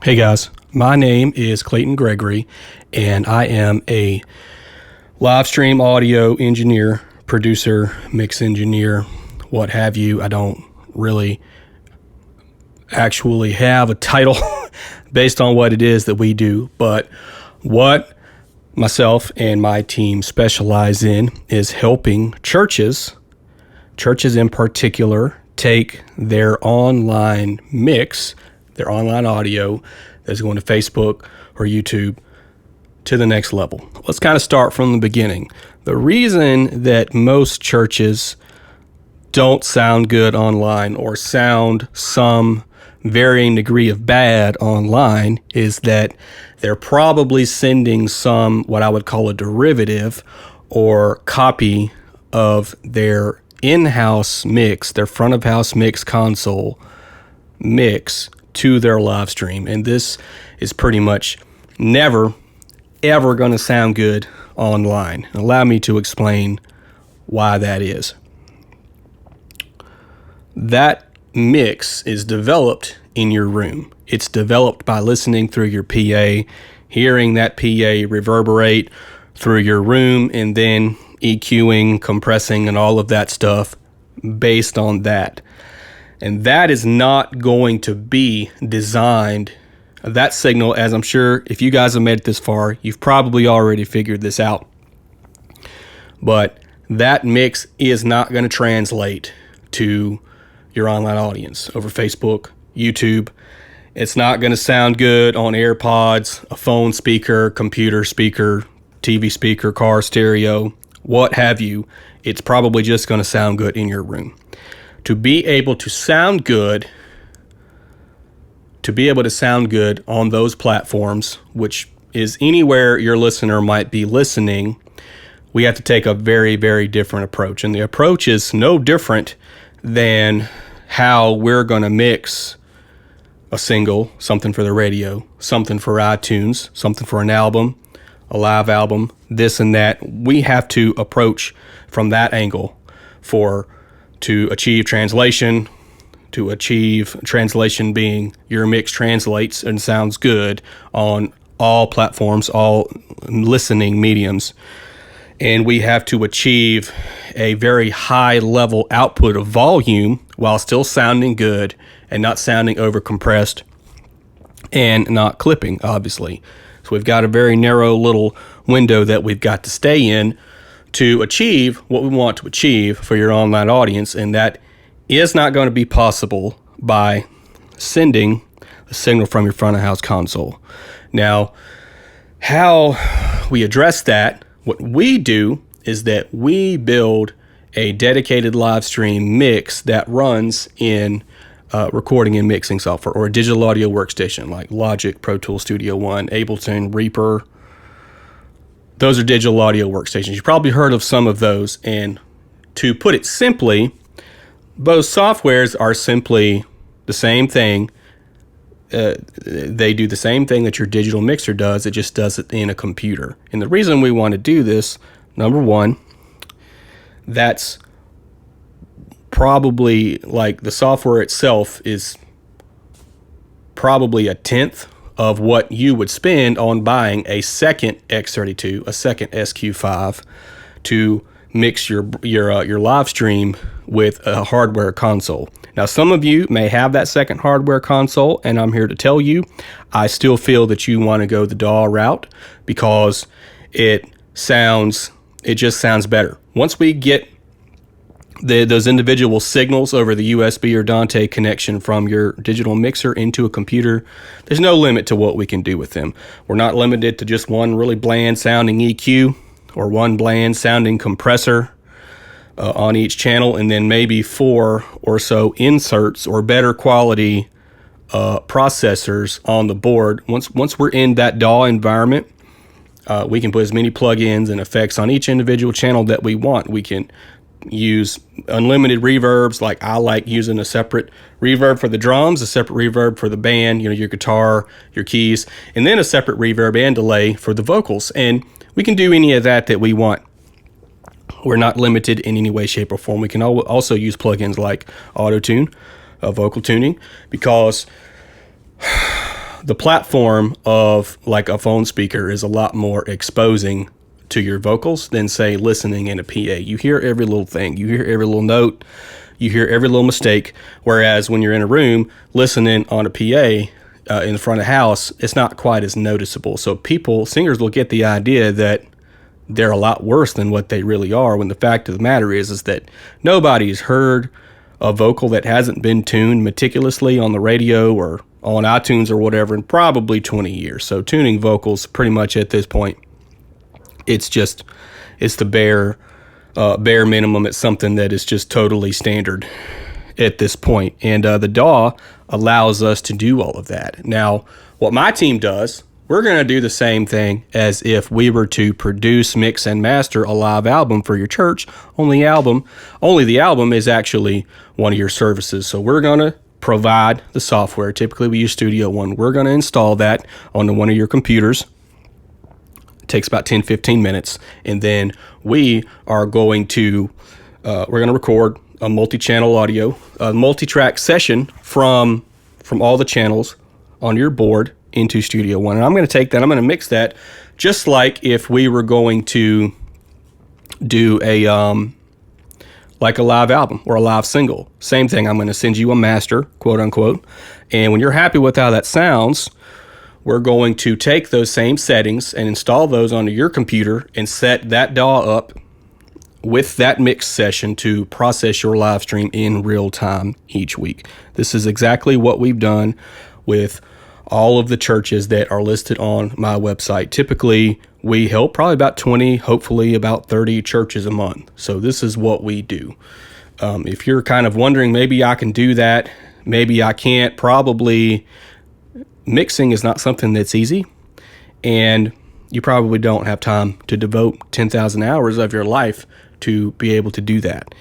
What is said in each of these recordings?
Hey guys, my name is Clayton Gregory, and I am a live stream audio engineer, producer, mix engineer, what have you. I don't really actually have a title based on what it is that we do, but what myself and my team specialize in is helping churches in particular, take their online mix, their online audio that's going to Facebook or YouTube to the next level. Let's kind of start from the beginning. The reason that most churches don't sound good online or sound some varying degree of bad online is that they're probably sending some, what I would call a derivative or copy of their in-house mix, their front of house mix console mix to their live stream. And this is pretty much never, ever going to sound good online. Allow me to explain why that is. That mix is developed in your room. It's developed by listening through your PA, hearing that PA reverberate through your room, and then EQing, compressing, and all of that stuff based on that. And that is not going to be designed, that signal, as I'm sure if you guys have made it this far, you've probably already figured this out. But that mix is not going to translate to your online audience over Facebook, YouTube. It's not going to sound good on AirPods, a phone speaker, computer speaker, TV speaker, car stereo, what have you. It's probably just going to sound good in your room. To be able to sound good on those platforms, which is anywhere your listener might be listening, we have to take a very, very different approach. And the approach is no different than how we're going to mix a single, something for the radio, something for iTunes, something for an album, a live album, this and that. We have to approach from that angle to achieve translation, being your mix translates and sounds good on all platforms, all listening mediums. And we have to achieve a very high level output of volume while still sounding good and not sounding overcompressed and not clipping, obviously. So we've got a very narrow little window that we've got to stay in to achieve what we want to achieve for your online audience, and that is not going to be possible by sending a signal from your front of house console. Now, how we address that, what we do is that we build a dedicated live stream mix that runs in recording and mixing software or a digital audio workstation like Logic, Pro Tools Studio One, Ableton, Reaper. Those are digital audio workstations. You've probably heard of some of those. And to put it simply, both softwares are simply the same thing. They do the same thing that your digital mixer does. It just does it in a computer. And the reason we want to do this, number one, that's probably like the software itself is probably a tenth of what you would spend on buying a second X32, a second SQ5 to mix your live stream with a hardware console. Now, some of you may have that second hardware console, and I'm here to tell you, I still feel that you want to go the DAW route because it just sounds better. Once we get those individual signals over the USB or Dante connection from your digital mixer into a computer, there's no limit to what we can do with them. We're not limited to just one really bland sounding EQ or one bland sounding compressor on each channel, and then maybe 4 or so inserts or better quality processors on the board. Once we're in that DAW environment, we can put as many plugins and effects on each individual channel that we want. We can use unlimited reverbs. Like I like using a separate reverb for the drums, a separate reverb for the band, your guitar, your keys, and then a separate reverb and delay for the vocals. And we can do any of that we want. We're not limited in any way, shape, or form. We can also use plugins like auto-tune, vocal tuning, because the platform of like a phone speaker is a lot more exposing to your vocals than, say, listening in a PA. You hear every little thing. You hear every little note. You hear every little mistake. Whereas when you're in a room listening on a PA in the front of the house, it's not quite as noticeable. So singers will get the idea that they're a lot worse than what they really are, when the fact of the matter is that nobody's heard a vocal that hasn't been tuned meticulously on the radio or on iTunes or whatever in probably 20 years. So tuning vocals pretty much at this point, it's the bare minimum. It's something that is just totally standard at this point. And the DAW allows us to do all of that. Now, what my team does, we're going to do the same thing as if we were to produce, mix, and master a live album for your church. Only the album is actually one of your services. So we're going to provide the software. Typically, we use Studio One. We're going to install that onto one of your computers. It takes about 10-15 minutes. And then we are going to record a multi-channel audio, a multi-track session from all the channels on your board into Studio One. And I'm going to take that, I'm going to mix that just like if we were going to do a live album or a live single. Same thing. I'm going to send you a master, quote unquote. And when you're happy with how that sounds, we're going to take those same settings and install those onto your computer and set that DAW up with that mix session to process your live stream in real time each week. This is exactly what we've done with all of the churches that are listed on my website. Typically, we help probably about 20, hopefully about 30 churches a month. So this is what we do. If you're kind of wondering, maybe I can do that, maybe I can't, probably mixing is not something that's easy. And you probably don't have time to devote 10,000 hours of your life to be able to do that.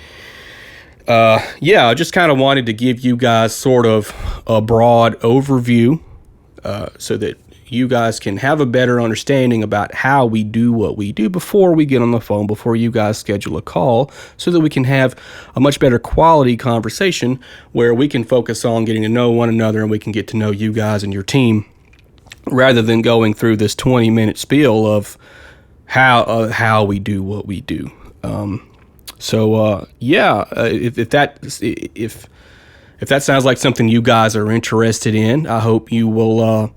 I just kind of wanted to give you guys sort of a broad overview so that you guys can have a better understanding about how we do what we do before we get on the phone, before you guys schedule a call, so that we can have a much better quality conversation where we can focus on getting to know one another and we can get to know you guys and your team, rather than going through this 20-minute spiel of how we do what we do. If that sounds like something you guys are interested in, I hope you will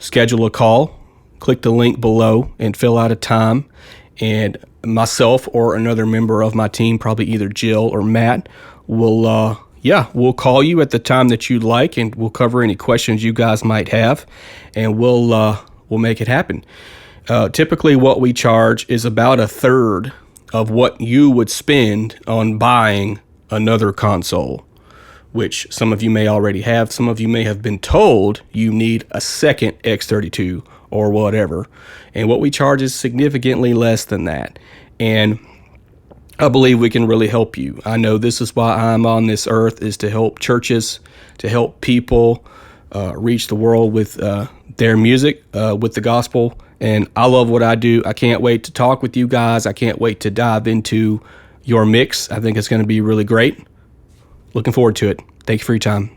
schedule a call, click the link below, and fill out a time. And myself or another member of my team, probably either Jill or Matt, we'll call you at the time that you'd like, and we'll cover any questions you guys might have, and we'll make it happen. Typically, what we charge is about a third of what you would spend on buying another console, which some of you may already have. Some of you may have been told you need a second X32 or whatever. And what we charge is significantly less than that. And I believe we can really help you. I know this is why I'm on this earth, is to help churches, to help people reach the world with their music, with the gospel. And I love what I do. I can't wait to talk with you guys. I can't wait to dive into your mix. I think it's going to be really great. Looking forward to it. Thank you for your time.